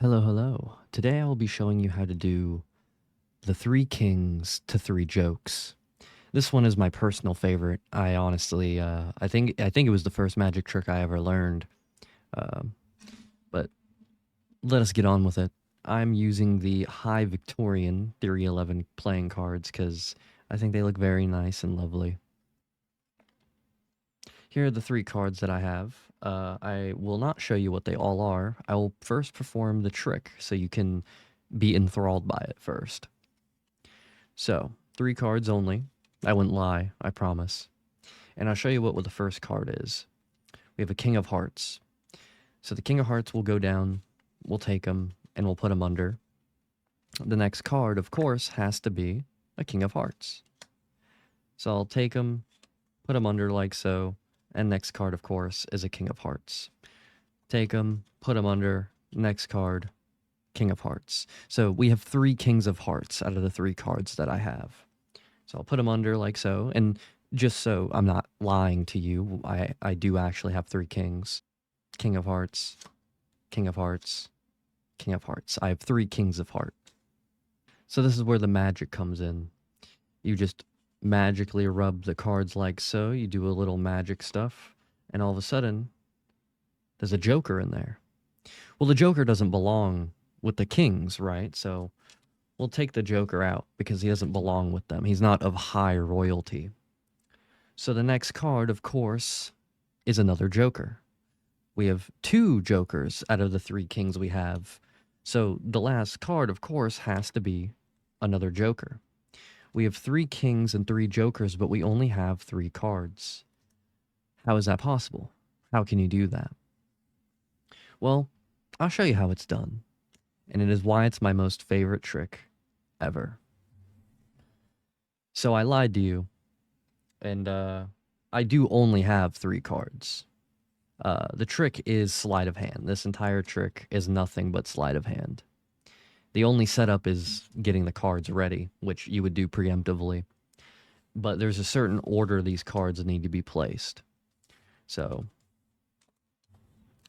Hello, hello. Today I will be showing you how to do the three kings to three jokes. This one is my personal favorite. I honestly, I think it was the first magic trick I ever learned. Um, but let us get on with it. I'm using the High Victorian Theory 11 playing cards because I think they look very nice and lovely. Here are the three cards that I have. I will not show you what they all are. I will first perform the trick so you can be enthralled by it first. So, three cards only. I wouldn't lie, I promise. And I'll show you what the first card is. We have a King of Hearts. So the King of Hearts will go down, we'll take him, and we'll put him under. The next card, of course, has to be a King of Hearts. So I'll take him, put him under like so, and next card, of course, is a King of Hearts. Take him, put him under, next card, King of Hearts. So we have three Kings of Hearts out of the three cards that I have. So I'll put them under like so. And just so I'm not lying to you, I do actually have three kings. King of Hearts, King of Hearts, King of Hearts. I have three Kings of Heart. So this is where the magic comes in. You just magically rub the cards like so. You do a little magic stuff. And all of a sudden, there's a Joker in there. Well, the Joker doesn't belong with the kings, right? So we'll take the Joker out because he doesn't belong with them. He's not of high royalty. So the next card, of course, is another Joker. We have two Jokers out of the three kings we have. So the last card, of course, has to be another Joker. We have three kings and three Jokers, but we only have three cards. How is that possible? How can you do that? Well, I'll show you how it's done. And it is why it's my most favorite trick ever. So I lied to you, and I do only have three cards. The trick is sleight of hand. This entire trick is nothing but sleight of hand. The only setup is getting the cards ready, which you would do preemptively. But there's a certain order these cards need to be placed. So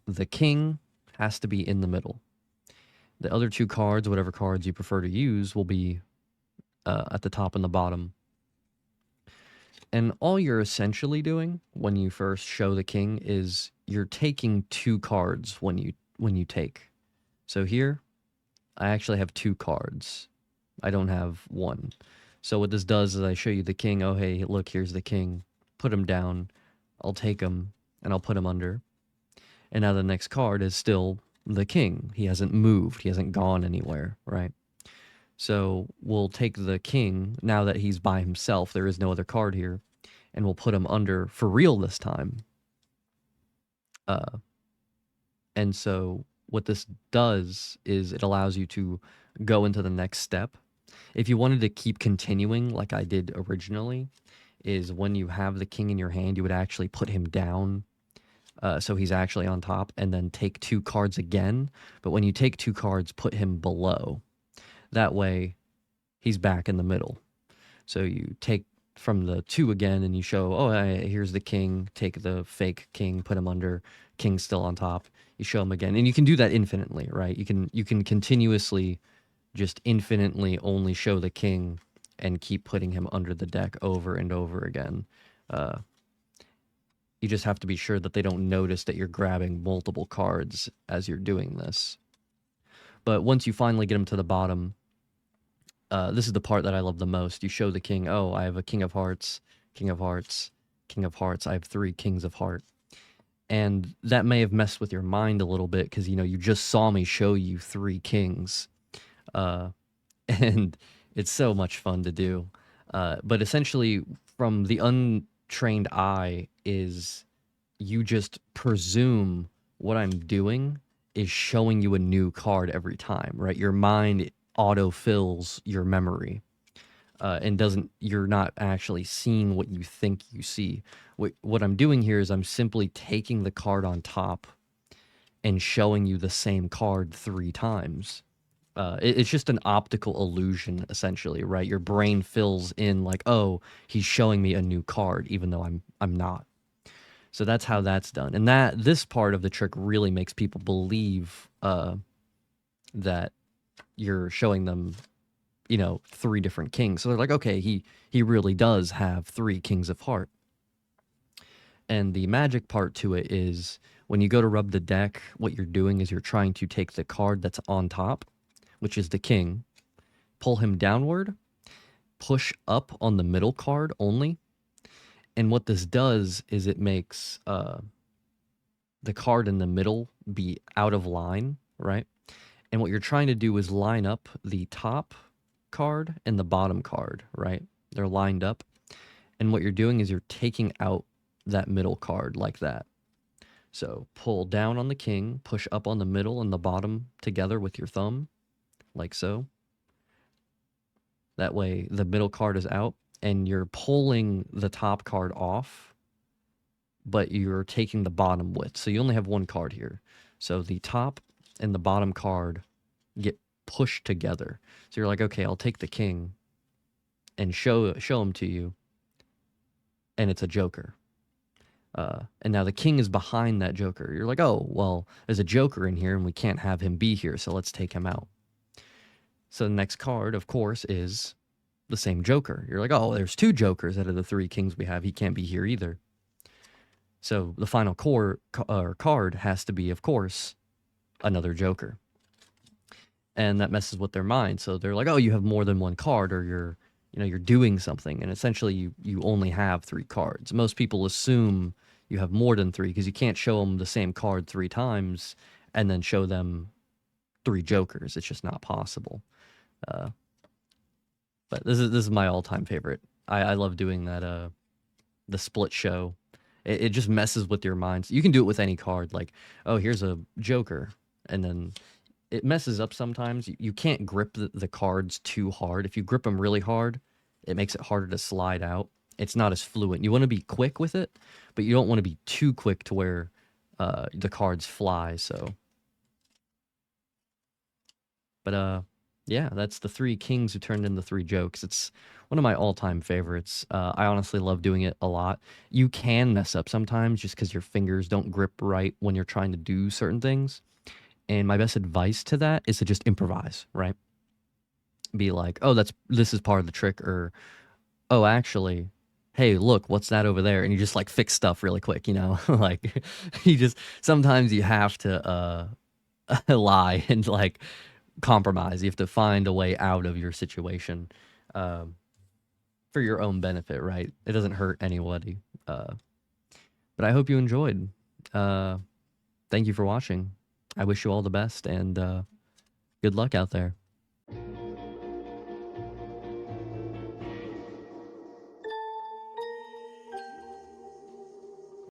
the king has to be in the middle. The other two cards, whatever cards you prefer to use, will be at the top and the bottom. And all you're essentially doing when you first show the king is you're taking two cards when you take. So here, I actually have two cards. I don't have one. So what this does is I show you the king. Oh, hey, look, here's the king. Put him down. I'll take him, and I'll put him under. And now the next card is still the king. He hasn't moved. He hasn't gone anywhere, right? So we'll take the king, now that he's by himself, there is no other card here, and we'll put him under for real this time. And so what this does is it allows you to go into the next step. If you wanted to keep continuing like I did originally, is when you have the king in your hand, you would actually put him down so he's actually on top, and then take two cards again. But when you take two cards, put him below. That way, he's back in the middle. So you take from the two again, and you show, oh, hey, here's the king. Take the fake king, put him under. King's still on top. You show him again, and you can do that infinitely, right? You can continuously just infinitely only show the king and keep putting him under the deck over and over again. You just have to be sure that they don't notice that you're grabbing multiple cards as you're doing this. But once you finally get him to the bottom, this is the part that I love the most. You show the king, oh, I have a king of hearts, king of hearts, king of hearts. I have three kings of heart. And that may have messed with your mind a little bit because, you just saw me show you three kings. And it's so much fun to do. But essentially, from the untrained eye, is you just presume what I'm doing is showing you a new card every time, right? Your mind auto-fills your memory. And you're not actually seeing what you think you see. What I'm doing here is I'm simply taking the card on top and showing you the same card three times. It's just an optical illusion, essentially, right? Your brain fills in like, oh, he's showing me a new card, even though I'm not. So that's how that's done, and this part of the trick really makes people believe that you're showing them, you know, 3 different kings. So they're like, okay, he really does have 3 kings of heart. And the magic part to it is when you go to rub the deck, what you're doing is you're trying to take the card that's on top, which is the king, pull him downward, push up on the middle card only. And what this does is it makes the card in the middle be out of line, right? And what you're trying to do is line up the top card and the bottom card, right? They're lined up. And what you're doing is you're taking out that middle card like that. So pull down on the king, push up on the middle and the bottom together with your thumb, like so. That way the middle card is out and you're pulling the top card off, but you're taking the bottom with. So you only have 1 card here. So the top and the bottom card get pushed together. So you're like, okay, I'll take the king and show him to you, and it's a joker. And now the king is behind that joker. You're like, oh, well, there's a joker in here and we can't have him be here, so let's take him out. So the next card, of course, is the same joker. You're like, oh, there's 2 jokers out of the 3 kings we have. He can't be here either. So the final card has to be, of course, another joker. And that messes with their mind. So they're like, oh, you have more than 1 card, or you're doing something. And essentially you only have 3 cards. Most people assume you have more than 3 because you can't show them the same card 3 times and then show them 3 jokers. It's just not possible. But this is my all-time favorite. I love doing that, the split show. It just messes with your minds. You can do it with any card. Like, oh, here's a joker. And then it messes up sometimes. You can't grip the cards too hard. If you grip them really hard, it makes it harder to slide out. It's not as fluent. You want to be quick with it, but you don't want to be too quick to where the cards fly. So, but yeah, that's the 3 kings who turned into 3 jokes. It's one of my all-time favorites. I honestly love doing it a lot. You can mess up sometimes just because your fingers don't grip right when you're trying to do certain things. And my best advice to that is to just improvise, right? Be like, oh, this is part of the trick, or oh, actually, hey, look, what's that over there? And you just like fix stuff really quick, you know? Like you just sometimes you have to lie and like compromise. You have to find a way out of your situation for your own benefit, right? It doesn't hurt anybody. But I hope you enjoyed. Thank you for watching. I wish you all the best and good luck out there.